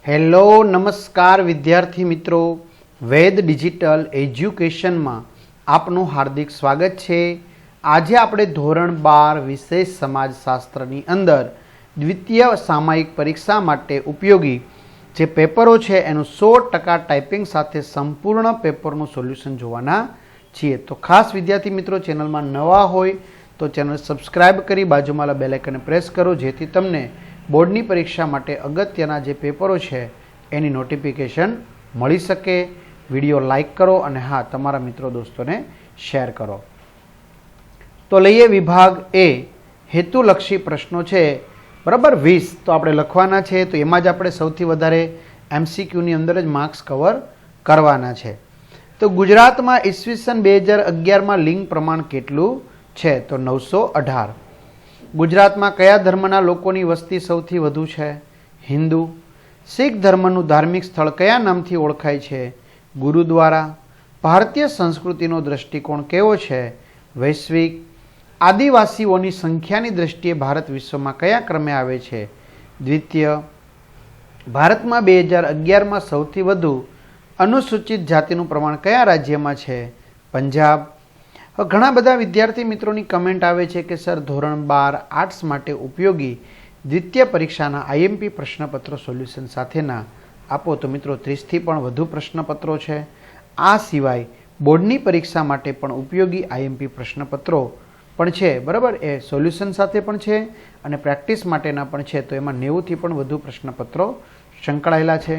Hello નમસ્કાર વિદ્યાર્થી મિત્રો, વેદ ડિજિટલ એજ્યુકેશનમાં આપનું હાર્દિક સ્વાગત છે। આજે આપણે ધોરણ 12 વિશેષ સમાજશાસ્ત્રની અંદર દ્વિતીય સામયિક પરીક્ષા માટે ઉપયોગી જે પેપરો છે એનું 100% ટાઈપિંગ સાથે સંપૂર્ણ પેપરનું સોલ્યુશન જોવાના છીએ। તો ખાસ વિદ્યાર્થી મિત્રો, ચેનલમાં નવા હોય તો ચેનલ સબસ્ક્રાઈબ કરી બાજુમાં બેલ આઇકન પ્રેસ કરો, જેથી તમને બોર્ડની પરીક્ષા માટે અગત્યના જે પેપરો છે એની નોટિફિકેશન મળી શકે। વિડીયો લાઈક કરો અને હા, તમારા મિત્રો દોસ્તોને શેર કરો। તો લઈએ વિભાગ એ, હેતુલક્ષી પ્રશ્નો છે બરાબર 20 તો આપણે લખવાના છે। તો એમાં જ આપણે સૌથી વધારે એમસીક્યુની અંદર જ માર્ક્સ કવર કરવાના છે। તો ગુજરાતમાં ઈસવીસન 2011માં લિંગ પ્રમાણ કેટલું છે? તો 918। ગુજરાતમાં કયા ધર્મના લોકોની વસ્તી સૌથી વધુ છે? હિન્દુ। શીખ ધર્મનું ધાર્મિક સ્થળ કયા નામથી ઓળખાય છે? ગુરુદ્વારા। ભારતીય સંસ્કૃતિનો દૃષ્ટિકોણ કેવો છે? વૈશ્વિક। આદિવાસીઓની સંખ્યાની દ્રષ્ટિએ ભારત વિશ્વમાં કયા ક્રમે આવે છે? દ્વિતીય। ભારતમાં 2011માં સૌથી વધુ અનુસૂચિત જાતિનું પ્રમાણ કયા રાજ્યમાં છે? પંજાબ। ઘણા બધા વિદ્યાર્થી મિત્રોની કમેન્ટ આવે છે કે સર, ધોરણ 12 આર્ટ્સ માટે ઉપયોગી દ્વિતીય પરીક્ષાના આઈએમપી પ્રશ્નપત્રો સોલ્યુશન સાથેના આપો। તો મિત્રો 30થી પણ વધુ પ્રશ્નપત્રો છે। આ સિવાય બોર્ડની પરીક્ષા માટે પણ ઉપયોગી આઈએમપી પ્રશ્નપત્રો પણ છે બરાબર, એ સોલ્યુશન સાથે પણ છે અને પ્રેક્ટિસ માટેના પણ છે। તો એમાં 90થી પણ વધુ પ્રશ્નપત્રો સંકળાયેલા છે।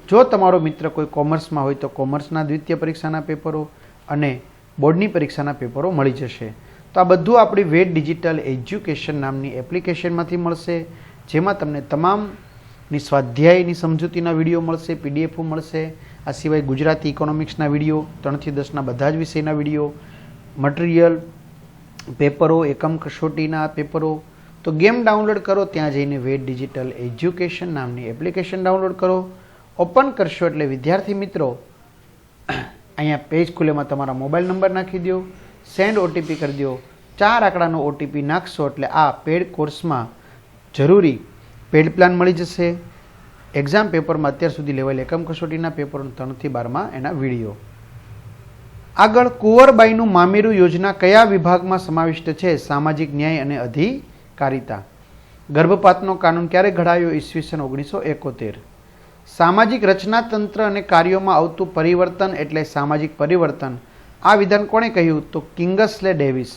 જો તમારો મિત્ર કોઈ કોમર્સમાં હોય તો કોમર્સના દ્વિતીય પરીક્ષાના પેપરો અને બોર્ડની પરીક્ષાના પેપરો મળી જશે। તો આ બધું આપણી વેદ ડિજિટલ એજ્યુકેશન નામની એપ્લિકેશનમાંથી મળશે, જેમાં તમને તમામની સ્વાધ્યાયની સમજૂતીના વિડીયો મળશે, પીડીએફ મળશે। આ સિવાય ગુજરાતી ઇકોનોમિક્સના વિડીયો, 3 થી 10ના બધા જ વિષયના વિડીયો, મટીરિયલ, પેપરો, એકમ કસોટીના પેપરો। તો ગેમ ડાઉનલોડ કરો, ત્યાં જઈને વેદ ડિજિટલ એજ્યુકેશન નામની એપ્લિકેશન ડાઉનલોડ કરો। ઓપન કરશો એટલે વિદ્યાર્થી મિત્રો અહીંયા પેજ ખુલેમાં તમારા મોબાઈલ નંબર નાખી દો, સેન્ડ ઓટીપી કરી દો। 4 આંકડાનો ઓટીપી નાખશો એટલે આ પેડ કોર્સમાં જરૂરી પેડ પ્લાન મળી જશે। એક્ઝામ પેપરમાં અત્યાર સુધી લેવાયેલ એકમ કસોટીના પેપરો 3 થી 12માં એના વિડીયો। આગળ, કુંવરબાઈનું મામેરું યોજના કયા વિભાગમાં સમાવિષ્ટ છે? સામાજિક ન્યાય અને અધિકારિતા। ગર્ભપાતનો કાનૂન ક્યારે ઘડાયો? ઈસવીસન 1971। સામાજિક રચનાતંત્ર અને કાર્યોમાં આવતું પરિવર્તન એટલે સામાજિક પરિવર્તન, આ વિધાન કોણે કહ્યું? તો કિંગસ્લે ડેવિસ।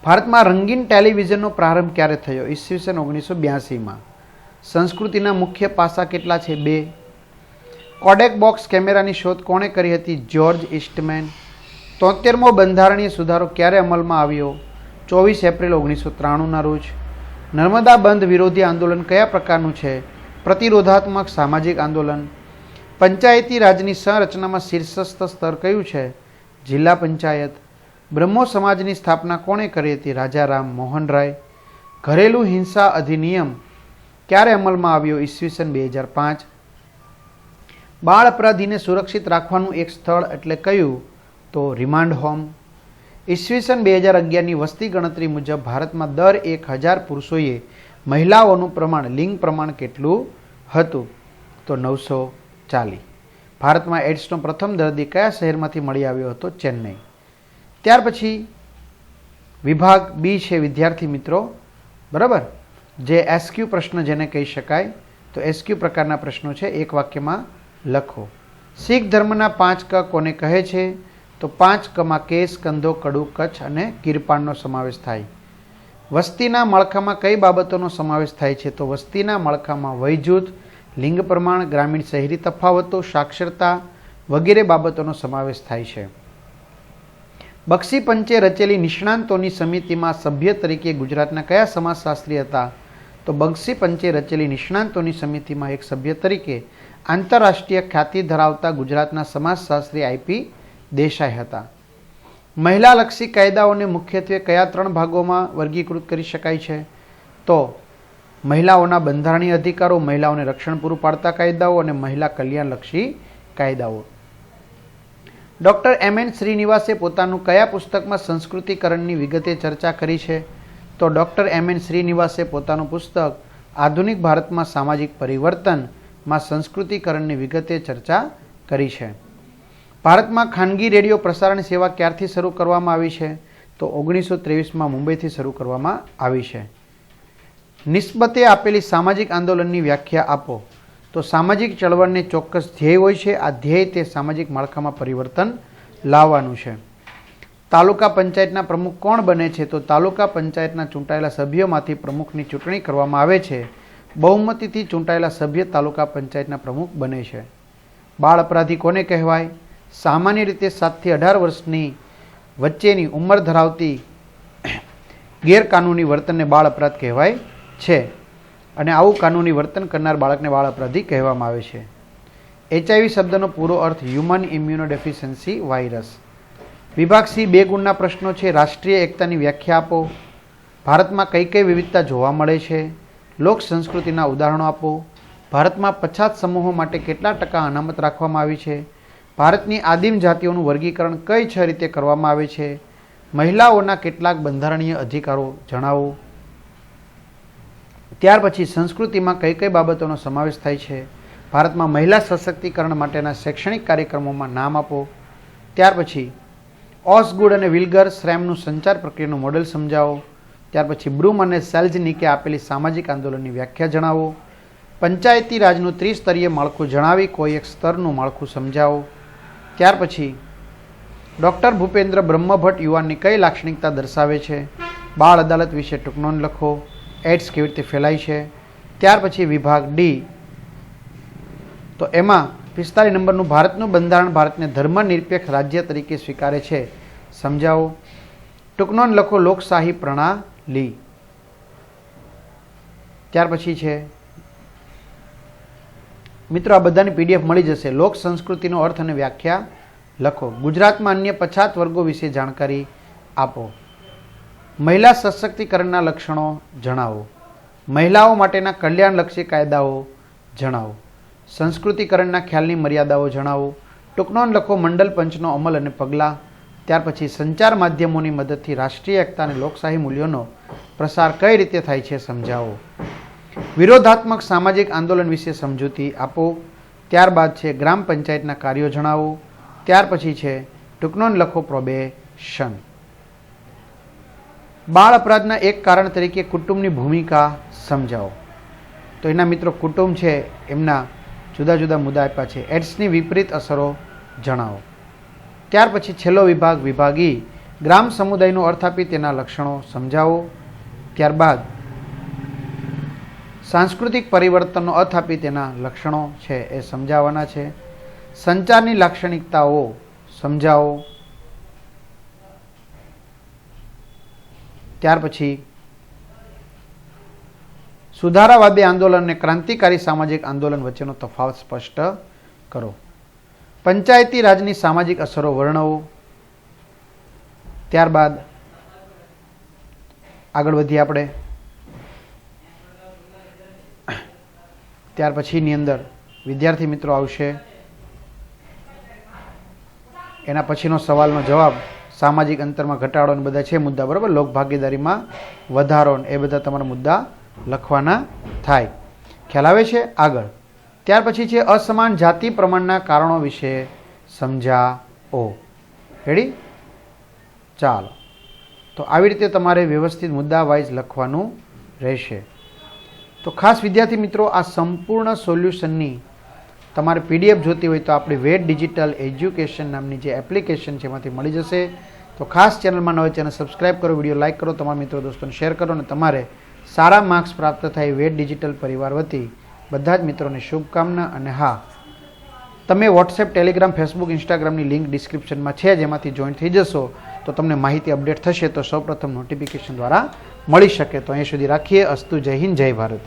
ભારતમાં રંગીન ટેલિવિઝનનો પ્રારંભ ક્યારે થયો? ઈસવીસન 1982માં। સંસ્કૃતિના મુખ્ય પાસા કેટલા છે? 2। કોડેક બોક્સ કેમેરાની શોધ કોણે કરી હતી? જ્યોર્જ ઈસ્ટમેન। 73મો બંધારણીય સુધારો ક્યારે અમલમાં આવ્યો? 24 એપ્રિલ 1993ના રોજ। નર્મદા બંધ વિરોધી આંદોલન કયા પ્રકારનું છે? પ્રતિરોધાત્મક સામાજિક આંદોલન। પંચાયતી રાજની સંરચનામાં શીર્ષસ્થ સ્તર કયું છે? જિલ્લા પંચાયત। બ્રહ્મો સમાજની સ્થાપના કોણે કરી હતી? રાજા રામ મોહન રાય। ઘરેલું હિંસા અધિનિયમ ક્યારે અમલમાં આવ્યો? ઈસવીસન 2005। બાળ અપરાધીને સુરક્ષિત રાખવાનું એક સ્થળ એટલે કયું? તો રિમાન્ડ હોમ। ઈસવીસન 2011ની વસ્તી ગણતરી મુજબ ભારતમાં દર 1000 પુરુષોએ મહિલાઓનું પ્રમાણ લિંગ પ્રમાણ કેટલું હતું? તો 940। ભારતમાં એડ્સનો પ્રથમ દર્દી કયા શહેરમાંથી મળી આવ્યો હતો? ચેન્નઈ। ત્યાર પછી વિભાગ બી છે વિદ્યાર્થી મિત્રો બરાબર, જે એસક્યુ પ્રશ્ન જેને કહી શકાય। તો એસક્યુ પ્રકારના પ્રશ્નો છે, એક વાક્યમાં લખો। શીખ ધર્મના 5 ક કોને કહે છે? તો 5 કમાં કેસ, કંધો, કડું, કચ્છ અને કિરપાણનો સમાવેશ થાય। વસ્તીના માળખામાં કઈ બાબતોનો સમાવેશ થાય છે? તો વસ્તીના માળખામાં વય જૂથ, લિંગ પ્રમાણ, ગ્રામીણ શહેરી તફાવતો, સાક્ષરતા વગેરે બાબતોનો સમાવેશ થાય છે। બક્ષી પંચે રચેલી નિષ્ણાંતોની સમિતિમાં સભ્ય તરીકે ગુજરાતના કયા સમાજશાસ્ત્રી હતા? તો બક્ષી પંચે રચેલી નિષ્ણાંતોની સમિતિમાં એક સભ્ય તરીકે આંતરરાષ્ટ્રીય ખ્યાતિ ધરાવતા ગુજરાતના સમાજશાસ્ત્રી આઈપી દેસાઈ હતા। મહિલાલક્ષી કાયદાઓને મુખ્યત્વે કયા 3 ભાગોમાં વર્ગીકૃત કરી શકાય છે? તો મહિલાઓના બંધારણીય અધિકારો, મહિલાઓને રક્ષણ પૂરું પાડતા કાયદાઓ અને મહિલા કલ્યાણલક્ષી કાયદાઓ। ડૉક્ટર એમ.એન. શ્રીનિવાસે પોતાનું કયા પુસ્તકમાં સંસ્કૃતિકરણની વિગતે ચર્ચા કરી છે? તો ડૉક્ટર એમ.એન. શ્રીનિવાસે પોતાનું પુસ્તક આધુનિક ભારતમાં સામાજિક પરિવર્તનમાં સંસ્કૃતિકરણની વિગતે ચર્ચા કરી છે. ભારતમાં ખાનગી રેડિયો પ્રસારણ સેવા ક્યારથી શરૂ કરવામાં આવી છે? તો 1923માં મુંબઈથી શરૂ કરવામાં આવી છે. નિસ્બતે આપેલી સામાજિક આંદોલનની વ્યાખ્યા આપો. તો સામાજિક ચળવળને ચોક્કસ ધ્યેય હોય છે. આ ધ્યેય તે સામાજિક માળખામાં પરિવર્તન લાવવાનું છે. તાલુકા પંચાયતના પ્રમુખ કોણ બને છે? તો તાલુકા પંચાયતના ચૂંટાયેલા સભ્યોમાંથી પ્રમુખની ચૂંટણી કરવામાં આવે છે. બહુમતીથી ચૂંટાયેલા સભ્ય તાલુકા પંચાયતના પ્રમુખ બને છે. બાળ અપરાધી કોને કહેવાય? સામાન્ય રીતે 7 થી 18 વર્ષની વચ્ચેની ઉંમર ધરાવતી ગેરકાનૂની વર્તનને બાળ અપરાધ કહેવાય છે અને આવું કાનૂની વર્તન કરનાર બાળકને બાળ અપરાધી કહેવામાં આવે છે. HIV શબ્દનો પૂરો અર્થ હ્યુમન ઇમ્યુનોડેફિશિયન્સી વાયરસ. વિભાગ સી 2 ગુણના પ્રશ્નો છે. રાષ્ટ્રીય એકતાની વ્યાખ્યા આપો. ભારતમાં કઈ કઈ વિવિધતા જોવા મળે છે? લોક સંસ્કૃતિના ઉદાહરણો આપો. ભારતમાં પછાત સમૂહો માટે કેટલા ટકા અનામત રાખવામાં આવી છે? ભારતની આદિમ જાતિઓનું વર્ગીકરણ કઈ 6 રીતે કરવામાં આવે છે? મહિલાઓના કેટલાક બંધારણીય અધિકારો જણાવો. ત્યાર પછી સંસ્કૃતિમાં કઈ કઈ બાબતોનો સમાવેશ થાય છે? ભારતમાં મહિલા સશક્તિકરણ માટેના શૈક્ષણિક કાર્યક્રમોમાં નામ આપો. ત્યાર પછી ઓસગુડ અને વિલ્ગર શ્રેમનું સંચાર પ્રક્રિયાનું મોડેલ સમજાવો. ત્યાર પછી બ્રૂમ અને સેલ્જનિકે આપેલી સામાજિક આંદોલનની વ્યાખ્યા જણાવો. પંચાયતી રાજનું ત્રિસ્તરીય માળખું જણાવી કોઈ એક સ્તરનું માળખું સમજાવો. ત્યાર પછી ડૉક્ટર ભૂપેન્દ્ર બ્રહ્મભટ્ટ યુવાનની કઈ લાક્ષણિકતા દર્શાવે છે? બાળ અદાલત વિશે ટૂંક નોંધ લખો. એડ્સ કેવી રીતે ફેલાય છે? ત્યાર પછી વિભાગ ડી, તો એમાં 45 નંબરનું ભારતનું બંધારણ ભારતને ધર્મનિરપેક્ષ રાજ્ય તરીકે સ્વીકારે છે, સમજાવો. ટૂંક નોંધ લખો લોકશાહી પ્રણાલી. ત્યાર પછી છે મિત્રો આ બધાની PDF મળી જશે. લોક સંસ્કૃતિનો અર્થ અને વ્યાખ્યા લખો. ગુજરાતમાં અન્ય પછાત વર્ગો વિશે જાણકારી આપો. મહિલા સશક્તિકરણના લક્ષણો જણાવો. મહિલાઓ માટેના કલ્યાણલક્ષી કાયદાઓ જણાવો. સંસ્કૃતિકરણના ખ્યાલની મર્યાદાઓ જણાવો. ટૂંક નોંધ લખો મંડલ પંચનો અમલ અને પગલાં. ત્યાર પછી સંચાર માધ્યમોની મદદથી રાષ્ટ્રીય એકતા અને લોકશાહી મૂલ્યોનો પ્રસાર કઈ રીતે થાય છે સમજાવો. વિરોધાત્મક સામાજિક આંદોલન વિશે સમજૂતી આપો. ત્યારબાદ છે ગ્રામ પંચાયતના કાર્યો જણાવો. ત્યાર પછી છે ટૂંક નોંધ લખો પ્રોબેશન. બાળ અપરાધના એક કારણ તરીકે કુટુંબની ભૂમિકા સમજાવો. તો એના મિત્રો કુટુંબ છે એમના જુદા જુદા મુદ્દા આપ્યા છે. એડ્સની વિપરીત અસરો જણાવો. ત્યાર પછી છેલ્લો વિભાગ વિભાગ ઈ ગ્રામ સમુદાયનો અર્થ આપી તેના લક્ષણો સમજાવો. ત્યારબાદ સાંસ્કૃતિક પરિવર્તનનો અર્થ આપી તેના લક્ષણો છે એ સમજાવવાના છે. સંચારની લાક્ષણિકતાઓ સમજાવો. ત્યાર પછી સુધારાવાદી આંદોલન અને ક્રાંતિકારી સામાજિક આંદોલન વચ્ચેનો તફાવત સ્પષ્ટ કરો. પંચાયતી રાજની સામાજિક અસરો વર્ણવો. ત્યારબાદ આગળ વધીએ આપણે. ત્યાર પછીની અંદર વિદ્યાર્થી મિત્રો આવશે. એના પછીનો સવાલનો જવાબ સામાજિક અંતરમાં ઘટાડો ને બધા છે મુદ્દા, બરાબર. લોક ભાગીદારીમાં વધારો એ બધા તમારા મુદ્દા લખવાના થાય. ખ્યાલ આવે છે? આગળ ત્યાર પછી છે અસમાન જાતિ પ્રમાણના કારણો વિશે સમજાવો. રેડી? ચાલો, તો આવી રીતે તમારે વ્યવસ્થિત મુદ્દા વાઇઝ લખવાનું રહેશે. તો ખાસ વિદ્યાર્થી મિત્રો આ સંપૂર્ણ સોલ્યુશનની તમારે PDF જોતી હોય તો આપણી વેદ ડિજિટલ એજ્યુકેશન નામની જે એપ્લિકેશન છે એમાંથી મળી જશે. તો ખાસ ચેનલમાં ન હોય ચેનલ સબસ્ક્રાઈબ કરો, વિડીયો લાઇક કરો, તમારા મિત્રો દોસ્તોને શેર કરો અને તમારે સારા માર્ક્સ પ્રાપ્ત થાય વેદ ડિજિટલ પરિવાર વતી બધા જ મિત્રોને શુભકામના. અને હા, તમે વોટ્સએપ, ટેલિગ્રામ, ફેસબુક, ઇન્સ્ટાગ્રામની લિંક ડિસ્ક્રિપ્શનમાં છે, જેમાંથી જોઈન થઈ જશો તો તમને માહિતી અપડેટ થશે તો સૌપ્રથમ નોટિફિકેશન દ્વારા મળી શકે. તો અહીં સુધી રાખીએ. અસ્તુ. જય હિન્દ, જય ભારત.